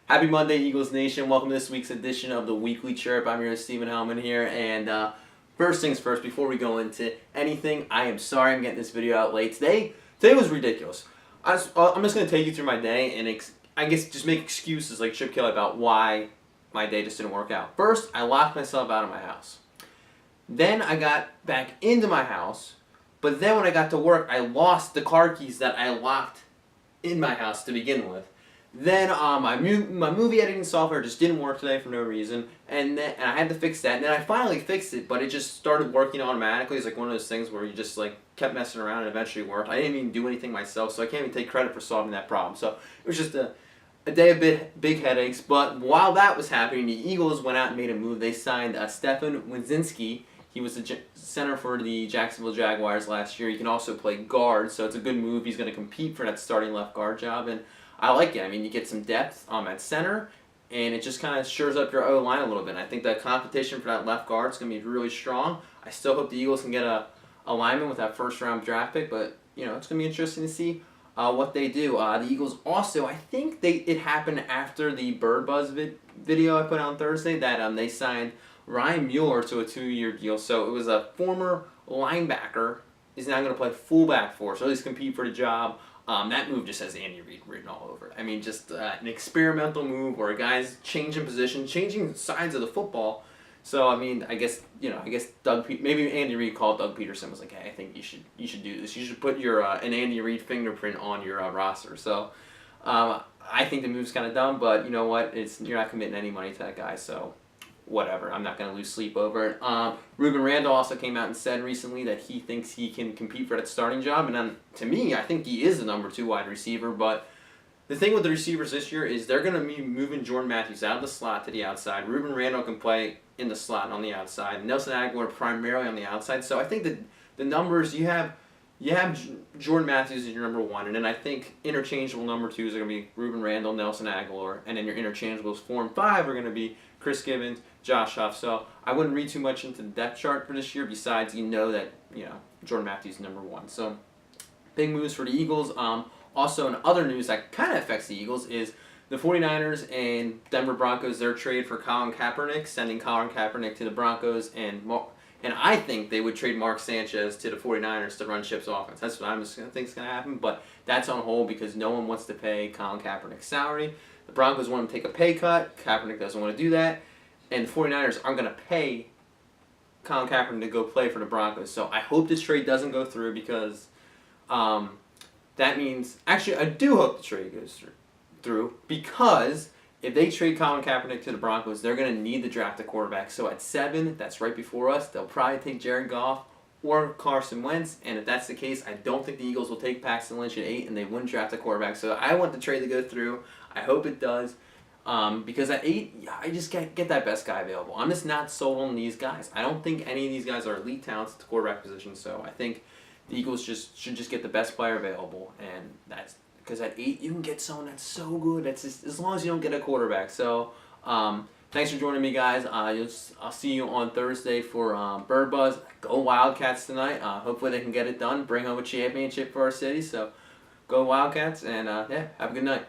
Happy Monday, Eagles Nation. Welcome to this week's edition of the Weekly Chirp. I'm your host, Stephen Hellmann here. And first things first, before we go into anything, I am sorry I'm getting this video out late. Today was ridiculous. I'm just going to take you through my day and I guess just make excuses like Chip Kelly about why my day just didn't work out. First, I locked myself out of my house. Then I got back into my house. But then when I got to work, I lost the car keys that I locked in my house to begin with. Then my movie editing software just didn't work today for no reason, and I had to fix that. And then I finally fixed it, but it just started working automatically. It's like one of those things where you just like kept messing around and eventually worked. I didn't even do anything myself, so I can't even take credit for solving that problem. So it was just a day of big headaches. But while that was happening, the Eagles went out and made a move. They signed Stefan Wisniewski. He was the center for the Jacksonville Jaguars last year. He can also play guard, so it's a good move. He's going to compete for that starting left guard job, and I like it. I mean, you get some depth at center, and it just kind of shores up your O-line a little bit. And I think that competition for that left guard is going to be really strong. I still hope the Eagles can get a lineman with that first-round draft pick, but it's going to be interesting to see what they do. The Eagles also, I think it happened after the Bird Buzz video I put out on Thursday that they signed Ryan Mueller to a 2-year deal. So it was a former linebacker is now going to play fullback for us, or at least compete for the job. That move just has Andy Reid written all over it. I mean, just an experimental move where a guy's changing position, changing sides of the football. So I mean, I guess maybe Andy Reid called Doug Peterson, was like, hey, I think you should do this. You should put your an Andy Reid fingerprint on your roster. So I think the move's kind of dumb, but you know what? You're not committing any money to that guy, so whatever. I'm not going to lose sleep over it. Ruben Randall also came out and said recently that he thinks he can compete for that starting job. And then, to me, I think he is the number 2 wide receiver. But the thing with the receivers this year is they're going to be moving Jordan Matthews out of the slot to the outside. Ruben Randall can play in the slot and on the outside. Nelson Agholor primarily on the outside. So I think that the numbers, you have Jordan Matthews as your number 1. And then I think interchangeable number 2s are going to be Ruben Randall, Nelson Agholor. And then your interchangeables 4 and 5 are going to be Chris Gibbons, Josh Huff. So I wouldn't read too much into the depth chart for this year, besides that Jordan Matthews is number 1. So big moves for the Eagles. Also, in other news that kind of affects the Eagles is the 49ers and Denver Broncos, their trade for Colin Kaepernick, sending Colin Kaepernick to the Broncos, and I think they would trade Mark Sanchez to the 49ers to run Chip's offense. That's what I think is going to happen, but that's on hold because no one wants to pay Colin Kaepernick's salary. The Broncos want him to take a pay cut. Kaepernick doesn't want to do that. And the 49ers aren't going to pay Colin Kaepernick to go play for the Broncos. So I hope this trade doesn't go through because that means... Actually, I do hope the trade goes through because if they trade Colin Kaepernick to the Broncos, they're going to need to draft a quarterback. So at 7, that's right before us, they'll probably take Jared Goff or Carson Wentz. And if that's the case, I don't think the Eagles will take Paxton Lynch at 8, and they wouldn't draft a quarterback. So I want the trade to go through. I hope it does. Because at 8, I just get that best guy available. I'm just not sold on these guys. I don't think any of these guys are elite talents at the quarterback position. So I think the Eagles should just get the best player available, and that's because at 8 you can get someone that's so good. That's just, as long as you don't get a quarterback. So thanks for joining me, guys. I'll see you on Thursday for Bird Buzz. Go Wildcats tonight. Hopefully they can get it done. Bring home a championship for our city. So go Wildcats, and have a good night.